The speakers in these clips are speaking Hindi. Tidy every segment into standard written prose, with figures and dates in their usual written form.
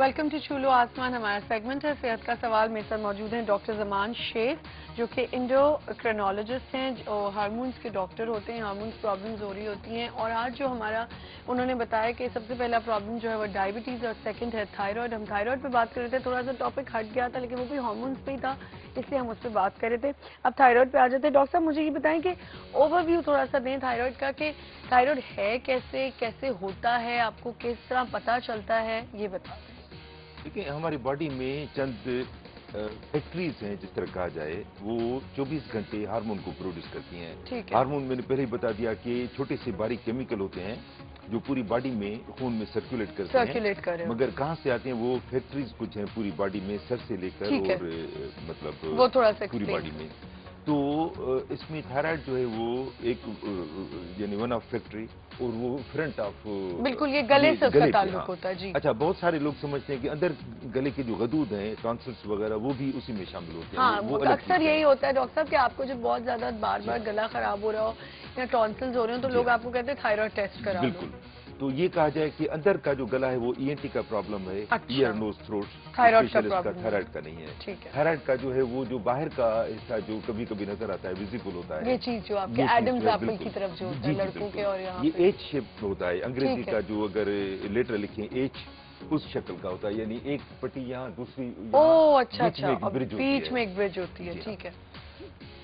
वेलकम टू चूलो आसमान। हमारा सेगमेंट है सेहत का सवाल। मेरे साथ मौजूद हैं डॉक्टर जमान शेख, जो कि इंडोक्रिनोलॉजिस्ट हैं, जो हार्मोन्स के डॉक्टर होते हैं। हार्मोन्स प्रॉब्लम्स हो रही होती हैं, और आज जो हमारा उन्होंने बताया कि सबसे पहला प्रॉब्लम जो है वो डायबिटीज़ और सेकंड है थायराइड। हम थायराइड पे बात कर रहे थे, थोड़ा सा टॉपिक हट गया था, लेकिन वो भी हार्मोन्स पे ही था, इसलिए हम उस पर बात कर रहे थे। अब थायराइड पे आ जाते हैं। डॉक्टर साहब, मुझे ये बताएं कि ओवरव्यू थोड़ा सा दें थायराइड का, कि थायराइड है कैसे, कैसे होता है, आपको किस तरह पता चलता है, ये बता दें। देखिए, हमारी बॉडी में चंद फैक्ट्रीज हैं, जिस तरह कहा जाए, वो 24 घंटे हार्मोन को प्रोड्यूस करती हैं। ठीक है। हार्मोन मैंने पहले ही बता दिया कि छोटे से बारीक केमिकल होते हैं जो पूरी बॉडी में खून में सर्कुलेट करते हैं। मगर कहाँ से आते हैं वो फैक्ट्रीज? कुछ हैं पूरी बॉडी में, सर से लेकर और मतलब वो थोड़ा सा पूरी बॉडी में। तो इसमें थायराइड जो है वो एक यानी वन ऑफ फैक्ट्री, और वो फ्रंट ऑफ बिल्कुल ये गले से उसका ताल्लुक होता है जी। अच्छा, बहुत सारे लोग समझते हैं कि अंदर गले के जो गदूद हैं, टॉन्सिल्स वगैरह, वो भी उसी में शामिल होते हैं। हाँ, वो अक्सर यही होता है डॉक्टर साहब कि आपको जब बहुत ज्यादा बार बार गला खराब हो रहा हो या टॉन्सिल्स हो रहे हो, तो लोग आपको कहते हैं थायराइड टेस्ट करा लो। बिल्कुल। तो ये कहा जाए कि अंदर का जो गला है वो ईएनटी का प्रॉब्लम है। अच्छा। ईयर नोज थ्रोट थायराइड का थायराइड का नहीं है। ठीक है। थायराइड का जो है वो जो बाहर का हिस्सा जो कभी कभी नजर आता है, विजिबल होता है, ये चीज जो आपके एडम्स एप्पल की तरफ जो होता है लड़कों के, और यहाँ ये एच शेप होता है। अंग्रेजी का जो अगर लेटर लिखें एच, उस शक्ल का होता है, यानी एक पट्टी यहाँ, दूसरी यहाँ। ओह अच्छा अच्छा, बीच में एक ब्रिज होती है। ठीक है।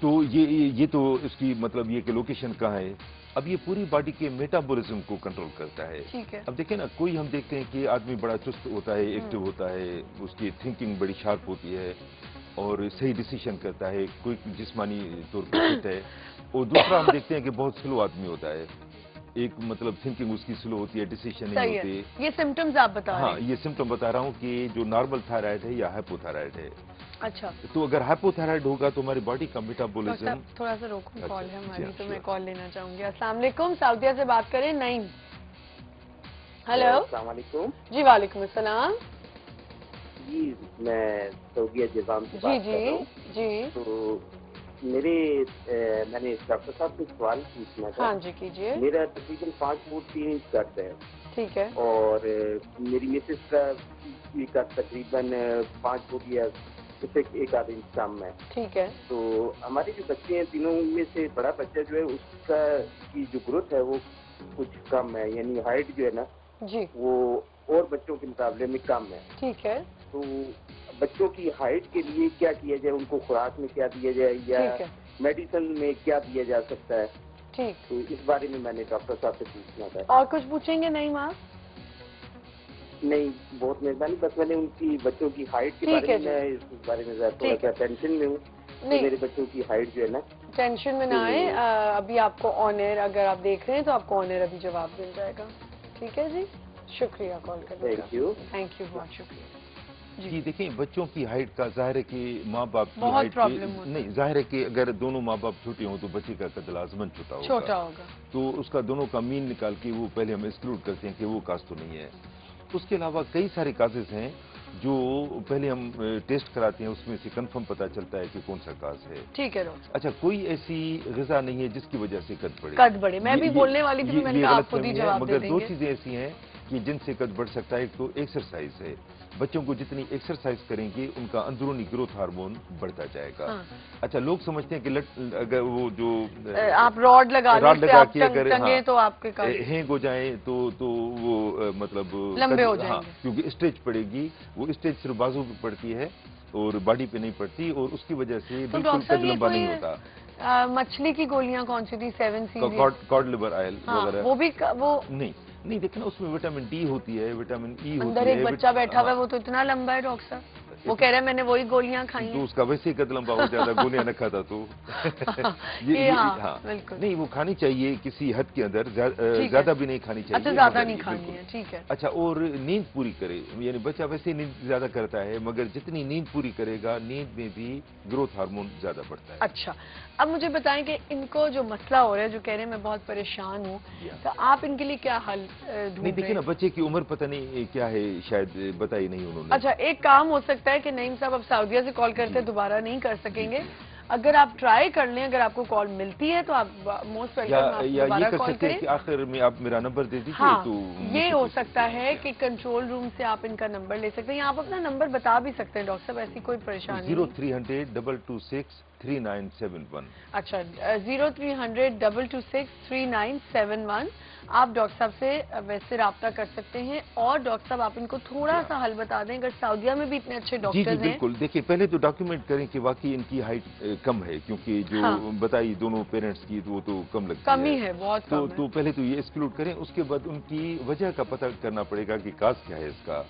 तो ये तो इसकी मतलब ये कि लोकेशन कहाँ है। अब ये पूरी बॉडी के मेटाबॉलिज्म को कंट्रोल करता है। ठीक है। अब देखें ना, कोई हम देखते हैं कि आदमी बड़ा चुस्त होता है, एक्टिव होता है, उसकी थिंकिंग बड़ी शार्प होती है और सही डिसीजन करता है, कोई जिस्मानी तौर पर फिट है। और दूसरा हम देखते हैं कि बहुत स्लो आदमी होता है, एक मतलब थिंकिंग उसकी स्लो होती है, डिसीजन नहीं होते। ये सिम्टम्स आप बता रहे हैं? हाँ, ये सिम्टम बता रहा हूँ कि जो नॉर्मल थायराइड है या हाइपोथायराइड है। अच्छा, तो अगर हाइपोथायराइड होगा तो हमारी बॉडी का मेटाबॉलिज्म। थोड़ा सा रोको, कॉल है हमारी, तो मैं कॉल लेना चाहूंगी। अस्सलाम वालेकुम, सऊदीया से बात करें। नईम, हेलो। अस्सलाम वालेकुम जी। वालेकुम अस्सलाम जी, मैं सऊदीया जज़ाम से बात कर रहा हूँ। जी। तो मैंने डॉक्टर साहब से सवाल पूछना था। हाँ जी, कीजिए। मेरा तकरीबन 5 फुट 3 इंच कद है। ठीक है। और मेरी मिसेस का भी कद तकरीबन 5 फुट या उससे एक आध इंच कम है। ठीक है। तो हमारे जो बच्चे हैं, तीनों में से बड़ा बच्चा जो है उसका की जो ग्रोथ है वो कुछ कम है, यानी हाइट जो है ना जी, वो और बच्चों के मुकाबले में कम है। ठीक है। तो बच्चों की हाइट के लिए क्या किया जाए, उनको खुराक में क्या दिया जाए या मेडिसिन में क्या दिया जा सकता है? ठीक। तो इस बारे में मैंने डॉक्टर साहब से पूछना था। और कुछ पूछेंगे? नहीं माँ, नहीं, बहुत मेहरबानी। बस मैंने उनकी बच्चों की हाइट के बारे में, मैं इस बारे में थोड़ा सा टेंशन में हूँ। तो मेरे बच्चों की हाइट जो है ना, टेंशन में ना आए। अभी आपको ऑन एयर, अगर आप देख रहे हैं तो आपको ऑन एयर अभी जवाब मिल जाएगा। ठीक है जी, शुक्रिया कॉल करने का। थैंक यू, बहुत शुक्रिया जी। देखिए, बच्चों की हाइट का जाहिर है कि माँ बाप की बहुत हाइट प्रॉब्लम नहीं, जाहिर है कि अगर दोनों माँ बाप छोटे हों तो बच्चे का कद लाजमन छोटा होगा। तो उसका दोनों का मीन निकाल के वो पहले हम एक्सक्लूड करते हैं कि वो काज तो नहीं है। उसके अलावा कई सारे काजेज हैं जो पहले हम टेस्ट कराते हैं, उसमें से कंफर्म पता चलता है कि कौन सा काज है। ठीक है डॉक्टर। अच्छा, कोई ऐसी ग़िज़ा नहीं है जिसकी वजह से कद बढ़े। मैं भी बोलने वाली थी, मैंने कहा आप खुद ही जवाब दे मगर देंगे। 2 चीजें ऐसी हैं कि जिनसे कद बढ़ सकता है। एक तो एक्सरसाइज है, बच्चों को जितनी एक्सरसाइज करेंगे उनका अंदरूनी ग्रोथ हार्मोन बढ़ता जाएगा। हाँ। अच्छा, लोग समझते हैं कि अगर वो जो आप रॉड लगा के अगर तो आपके हैंग हो जाए तो वो मतलब लंबे हो जाएंगे। हाँ, क्योंकि स्ट्रेच पड़ेगी, वो स्ट्रेच सिर्फ बाजू पे पड़ती है और बॉडी पे नहीं पड़ती, और उसकी वजह से बिल्कुल कद लंबा नहीं होता। मछली की गोलियां कौन सी थी? 7 कॉड लिवर ऑयल वगैरह, वो भी वो नहीं देखना, उसमें विटामिन डी होती है, विटामिन ई होती है। अंदर एक बच्चा बैठा हुआ है, वो तो इतना लंबा है डॉक्टर साहब, वो कह रहा है मैंने वही गोलियां खाई हैं। तो उसका वैसे ही कद लंबा हो जाता, गोलियां न खाता तो। हाँ, नहीं, वो खानी चाहिए किसी हद के अंदर, ज्यादा भी नहीं खानी चाहिए। अच्छा, ज्यादा नहीं खानी है, ठीक है। अच्छा, और नींद पूरी करे, यानी बच्चा वैसे नींद ज्यादा करता है, मगर जितनी नींद पूरी करेगा, नींद में भी ग्रोथ हार्मोन ज्यादा बढ़ता है। अच्छा, अब मुझे बताएं कि इनको जो मसला हो रहा है, जो कह रहे हैं मैं बहुत परेशान हूँ, तो आप इनके लिए क्या हल ढूंढ? नहीं, देखिए ना, बच्चे की उम्र पता नहीं क्या है, शायद बताई नहीं उन्होंने। अच्छा, एक काम हो सकता है कि नईम साहब अब सऊदीया से कॉल करते दोबारा नहीं कर सकेंगे, अगर आप ट्राई कर लें, अगर आपको कॉल मिलती है तो आप मोस्ट वेलकम या ये कर कॉल सकते हैं करें। कि आखिर में आप मेरा नंबर दे दीजिए। हाँ, तो ये हो सकता है कि कंट्रोल रूम से आप इनका नंबर ले सकते हैं, आप अपना नंबर बता भी सकते हैं डॉक्टर साहब, ऐसी कोई परेशानी 0300 226 3971। अच्छा, 0300 226 3971 आप डॉक्टर साहब से वैसे रब्ता कर सकते हैं। और डॉक्टर साहब आप इनको थोड़ा सा हल बता दें, अगर सऊदीया में भी इतने अच्छे जी डॉक्टर्स हैं। बिल्कुल, देखिए पहले तो डॉक्यूमेंट करें कि वाकई इनकी हाइट कम है, क्योंकि जो बताई दोनों पेरेंट्स की वो तो कम लगती है। कम ही है, बहुत कम है। तो पहले तो ये एक्सक्लूड करें, उसके बाद उनकी वजह का पता करना पड़ेगा कि काज क्या है इसका।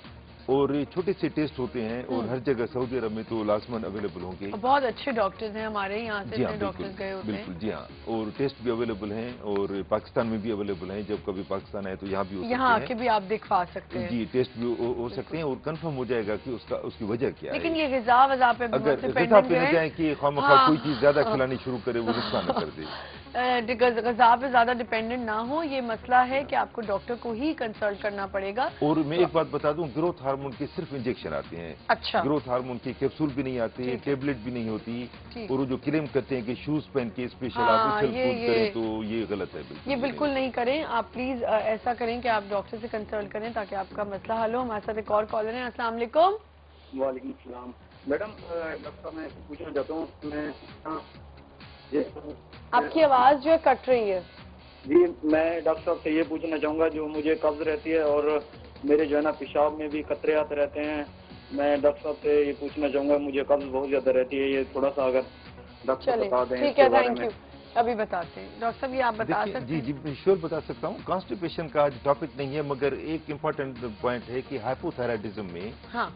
और छोटे से टेस्ट होते हैं और हर जगह सऊदी अरब में तो लाजमन अवेलेबल होंगे। बहुत अच्छे डॉक्टर्स हैं हमारे यहाँ से, जी हाँ, डॉक्टर्स गए होते हैं। बिल्कुल, जी हाँ। और टेस्ट भी अवेलेबल हैं और पाकिस्तान में भी अवेलेबल हैं, जब कभी पाकिस्तान आए तो यहाँ भी हो सकते हैं। यहाँ आके भी आप दिखवा सकते हैं। जी, टेस्ट भी हो सकते हैं और कंफर्म हो जाएगा कि उसकी वजह क्या है। लेकिन ये ग़िज़ा वज़ा पे अगर ग़िज़ा पे न जाए कि खामखा कोई चीज ज्यादा खिलानी शुरू करे, वो नुकसान न कर दे। ग़िज़ा पे ज्यादा डिपेंडेंट ना हो, ये मसला है कि आपको डॉक्टर को ही कंसल्ट करना पड़ेगा। और मैं एक बात बता दूं, ग्रोथ हार्मोन के सिर्फ इंजेक्शन आते हैं। अच्छा, ग्रोथ हार्मोन के कैप्सूल भी नहीं आते, टेबलेट भी नहीं होती। और वो जो क्लेम करते हैं कि शूज पहन के स्पेशल आप उछल कूद करें, तो ये गलत है। ये बिल्कुल नहीं करें आप, प्लीज ऐसा करें कि आप डॉक्टर से कंसल्ट करें ताकि आपका मसला हल हो। हमारे साथ एक और कॉलर है। अस्सलाम वालेकुम। वालेकुम सलाम। मैडम, डॉक्टर मैं पूछना चाहता हूँ, आपकी आवाज जो है कट रही है। जी, मैं डॉक्टर साहब से ये पूछना चाहूँगा, जो मुझे कब्ज रहती है और मेरे जो है ना पेशाब में भी कतरे आते रहते हैं। मैं डॉक्टर साहब से ये पूछना चाहूँगा, मुझे कब्ज बहुत ज़्यादा रहती है, ये थोड़ा सा अगर डॉक्टर बता दें। ठीक है, थैंक यू। अभी बताते हैं डॉक्टर साहब, ये आप बता सकते हैं? जी श्योर बता सकता हूँ। कॉन्स्टिपेशन का आज टॉपिक नहीं है, मगर एक इम्पोर्टेंट पॉइंट है कि हाइपोथायराइडिज्म में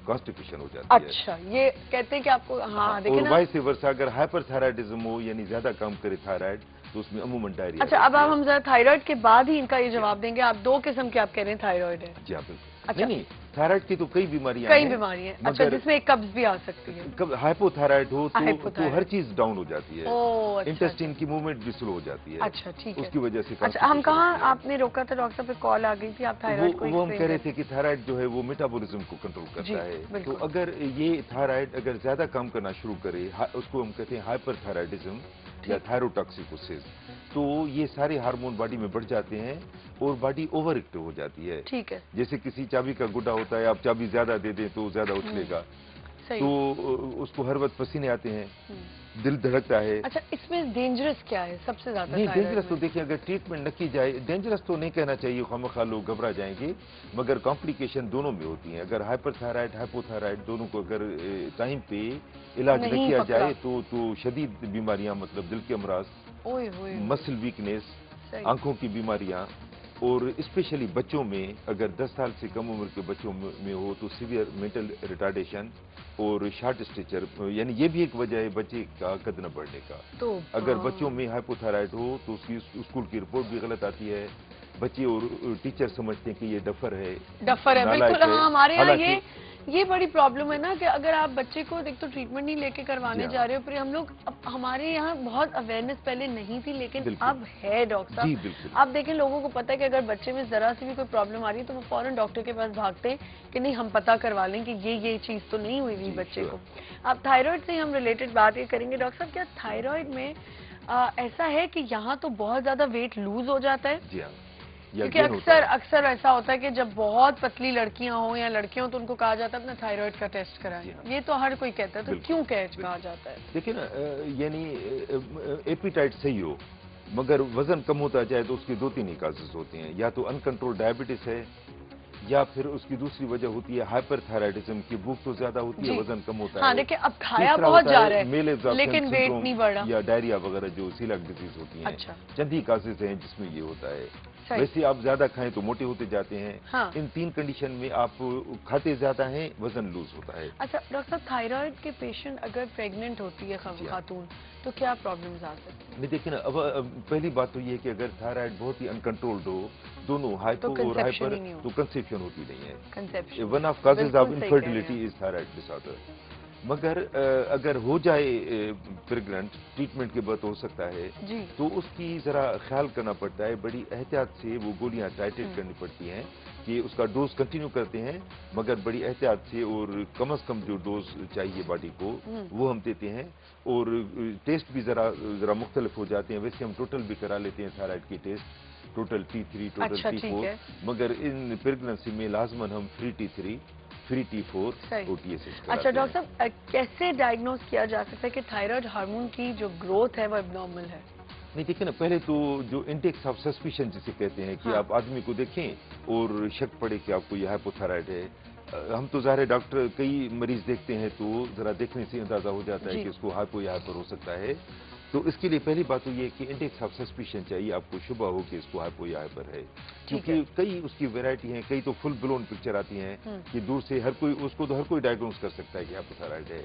कॉन्स्टिपेशन हो जाती है। अच्छा, ये कहते हैं कि आपको देखिए और वाइस वर्सा, अगर हाइपरथायराइडिज्म हो यानी ज्यादा काम करे थायराइड, तो उसमें अमूमन डायरिया। अच्छा, अब हम जरा थायराइड के बाद ही इनका ये जवाब देंगे। आप दो किस्म के आप कह रहे हैं थायराइड है? जी हाँ, बिल्कुल। अच्छा, नहीं, थायराइड की तो कई बीमारियां हैं। अच्छा, जिसमें एक कब्ज भी आ सकती है। हाइपोथायराइड हो तो हर चीज डाउन हो जाती है। इंटेस्टाइन की मूवमेंट भी स्लो हो जाती है। अच्छा, ठीक है, उसकी वजह से। अच्छा, हम कहाँ आपने रोका था डॉक्टर साहब पे कॉल आ गई थी, आप थायराइड को वो हम कह रहे थे कि थायराइड जो है वो मेटाबॉलिज्म को कंट्रोल करता है। तो अगर ये थायराइड अगर ज्यादा काम करना शुरू करे, उसको हम कहते हैं हाइपरथायराइडिज्म या थायरोटॉक्सिकोसिस, तो ये सारे हार्मोन बॉडी में बढ़ जाते हैं और बॉडी ओवर एक्टिव हो जाती है। ठीक है। जैसे किसी चाबी का गुड्डा होता है, आप चाबी ज्यादा दे दें तो ज्यादा उछलेगा, तो उसको हर वक्त पसीने आते हैं, दिल धड़कता है। अच्छा, इसमें डेंजरस क्या है सबसे ज्यादा? नहीं, डेंजरस तो देखिए, अगर ट्रीटमेंट न की जाए, डेंजरस तो नहीं कहना चाहिए, खामखा लोग घबरा जाएंगे, मगर कॉम्प्लिकेशन दोनों में होती हैं। अगर हाइपरथायराइड हाइपोथायराइड दोनों को अगर टाइम पे इलाज न किया जाए तो शदीद बीमारियां, मतलब दिल के अमराज, मसल वीकनेस, आंखों की बीमारियां, और स्पेशली बच्चों में अगर 10 साल से कम उम्र के बच्चों में हो तो सीवियर मेंटल रिटार्डेशन और शॉर्ट स्टेचर, यानी ये भी एक वजह है बच्चे का कद न बढ़ने का। तो अगर बच्चों में हाइपोथायराइड हो तो उसकी स्कूल की रिपोर्ट भी गलत आती है, बच्चे और टीचर समझते हैं कि ये डफर है। बिल्कुल। हाँ, हमारे यहाँ ये बड़ी प्रॉब्लम है ना कि अगर आप बच्चे को एक तो ट्रीटमेंट नहीं लेके करवाने जा रहे हो, फिर हम लोग हमारे यहाँ बहुत अवेयरनेस पहले नहीं थी, लेकिन अब है डॉक्टर साहब। आप देखें, लोगों को पता है कि अगर बच्चे में जरा सी भी कोई प्रॉब्लम आ रही है तो वो फौरन डॉक्टर के पास भागते हैं कि नहीं, हम पता करवा लें कि ये चीज तो नहीं हुई थी बच्चे को। अब थायराइड से हम रिलेटेड बात ये करेंगे डॉक्टर साहब, क्या थायराइड में ऐसा है कि यहाँ तो बहुत ज्यादा वेट लूज हो जाता है? क्योंकि अक्सर ऐसा होता है कि जब बहुत पतली लड़कियां हो या लड़के हो तो उनको कहा जाता है अपना थायराइड का टेस्ट कराएं। ये तो हर कोई कहता है, तो क्यों कहा जाता है? देखिए ना, यानी एपिटाइट सही हो मगर वजन कम होता जाए तो उसके 2-3 ही काजेस होते हैं। या तो अनकंट्रोल डायबिटीज है, या फिर उसकी दूसरी वजह होती है हाइपरथायराइडिज्म की, भूख तो ज्यादा होती है, वजन कम होता है। देखिए, अब खाया बहुत जा रहा है लेकिन वेट नहीं बढ़ रहा, या डायरिया वगैरह जो सीलक डिजीज होती है। चंद ही काजेस हैं जिसमें ये होता है। वैसे आप ज्यादा खाएं तो मोटे होते जाते हैं। इन 3 कंडीशन में आप खाते ज्यादा हैं, वजन लूज होता है। अच्छा डॉक्टर साहब, थायराइड के पेशेंट अगर प्रेग्नेंट होती है खातून तो क्या प्रॉब्लम्स आ सकती है? देखिए ना, अब पहली बात तो ये है कि अगर थायराइड बहुत ही अनकंट्रोल्ड हो, दोनों हाइपो और हाइपर, तो कंसेप्शन होती नहीं है। One of causes of infertility is thyroid disorder. मगर अगर हो जाए प्रेग्नेंट, ट्रीटमेंट के बाद हो सकता है जी। तो उसकी जरा ख्याल करना पड़ता है, बड़ी एहतियात से वो गोलियां टाइट्रेट करनी पड़ती हैं कि उसका डोज कंटिन्यू करते हैं, मगर बड़ी एहतियात से, और कम से कम जो डोज चाहिए बॉडी को वो हम देते हैं। और टेस्ट भी जरा मुख्तलिफ हो जाते हैं। वैसे हम टोटल भी करा लेते हैं थायराइड की टेस्ट, टोटल T3, टोटल अच्छा, T4, मगर इन प्रेगनेंसी में लाजमन हम free T3, free T4 OTSH कराते हैं। अच्छा डॉक्टर साहब, कैसे डायग्नोज किया जा सकता है कि थायराइड हार्मोन की जो ग्रोथ है वो एबनॉर्मल है? नहीं, देखिए ना, पहले तो जो इंडेक्स ऑफ सस्पिशन जिसे कहते हैं कि आप आदमी को देखें और शक पड़े कि आपको यह हाइपोथायराइड है। हम तो ज़ाहिर है डॉक्टर कई मरीज देखते हैं तो जरा देखने से अंदाजा हो जाता है कि इसको हाइपो या हाइपर हो सकता है। तो इसके लिए पहली बात तो ये है कि इंडेक्स ऑफ सस्पिशन चाहिए, आपको शुबा हो कि इसको हाइपो या हाइपर है, क्योंकि कई उसकी वैरायटी हैं, कई तो फुल ब्लोन पिक्चर आती हैं कि दूर से हर कोई उसको तो हर कोई डायग्नोज कर सकता है कि हाइपोथायराइड है।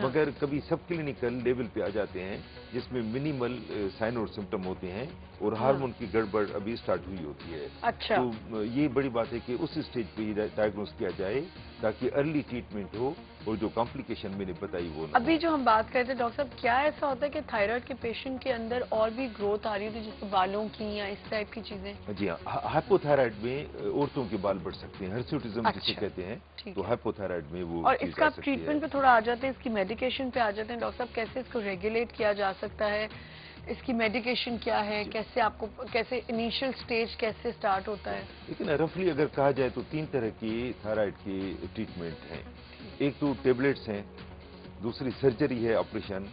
मगर कभी सब क्लिनिकल लेवल पे आ जाते हैं जिसमें मिनिमल साइन और सिम्टम होते हैं और हार्मोन की गड़बड़ अभी स्टार्ट हुई होती है। अच्छा। तो ये बड़ी बात है कि उस स्टेज पे ही डायग्नोज किया जाए ताकि अर्ली ट्रीटमेंट हो और जो कॉम्प्लिकेशन मैंने बताई वो ना। अभी जो हम बात करते हैं डॉक्टर साहब, क्या ऐसा होता है कि थायराइड के पेशेंट के अंदर और भी ग्रोथ आ रही होती है, जैसे बालों की या इस टाइप की चीजें? जी हाँ, हाइपोथायराइड में औरतों के बाल बढ़ सकते हैं, हिर्सुटिज्म जिसे कहते हैं, तो हाइपोथायराइड में वो और इसका ट्रीटमेंट पे थोड़ा आ जाते हैं, इसकी मेडिकेशन पे आ जाते हैं डॉक्टर साहब, कैसे इसको रेगुलेट किया जा सकता है? इसकी मेडिकेशन क्या है, कैसे आपको, कैसे इनिशियल स्टेज कैसे स्टार्ट होता है? लेकिन रफली अगर कहा जाए तो 3 तरह की थायराइड की ट्रीटमेंट हैं। एक तो टेबलेट्स हैं, दूसरी सर्जरी है, ऑपरेशन,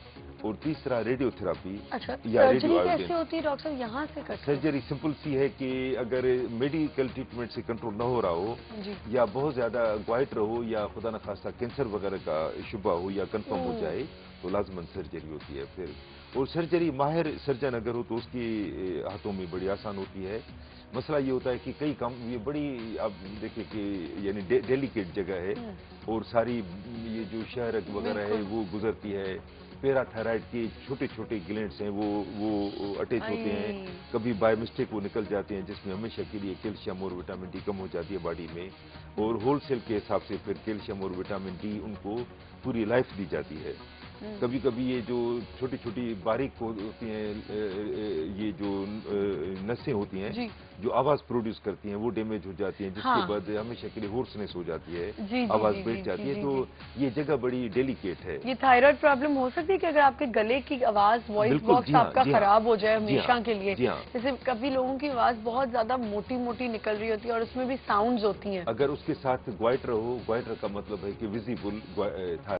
और तीसरा रेडियोथेरापी। अच्छा, या सर्जरी कैसे होती है डॉक्टर साहब, यहाँ से करते हैं? सर्जरी सिंपल सी है कि अगर मेडिकल ट्रीटमेंट से कंट्रोल ना हो रहा हो या बहुत ज्यादा ग्वाइटर हो या खुदा न खास्ता कैंसर वगैरह का शुबा हो या कंफर्म हो जाए तो लाजमन सर्जरी होती है फिर। और सर्जरी माहिर सर्जन अगर हो तो उसके हाथों में बड़ी आसान होती है। मसला ये होता है कि कई काम, ये बड़ी आप देखिए कि यानी डेलिकेट जगह है और सारी ये जो शहर वगैरह है वो गुजरती है। पैराथायराइड के छोटे छोटे ग्लैंड्स हैं वो अटैच होते हैं, कभी बाय मिस्टेक वो निकल जाते हैं, जिसमें हमेशा के लिए कैल्शियम और विटामिन डी कम हो जाती है बॉडी में, और होलसेल के हिसाब से फिर कैल्शियम और विटामिन डी उनको पूरी लाइफ दी जाती है। कभी कभी ये जो छोटी छोटी बारीक होती हैं, ये जो नसें होती हैं जो आवाज प्रोड्यूस करती हैं वो डैमेज हो जाती हैं, जिसके बाद हमेशा के लिए होर्सनेस हो जाती है, आवाज बैठ जाती है। तो ये जगह बड़ी डेलिकेट है। ये थायराइड प्रॉब्लम हो सकती है कि अगर आपके गले की आवाज, वॉइस बॉक्स आपका खराब हो जाए हमेशा के लिए, जैसे कभी लोगों की आवाज बहुत ज्यादा मोटी मोटी निकल रही होती है और उसमें भी साउंड्स होती हैं, अगर उसके साथ ग्वाइटर हो, ग्वाइटर का मतलब है कि विजिबल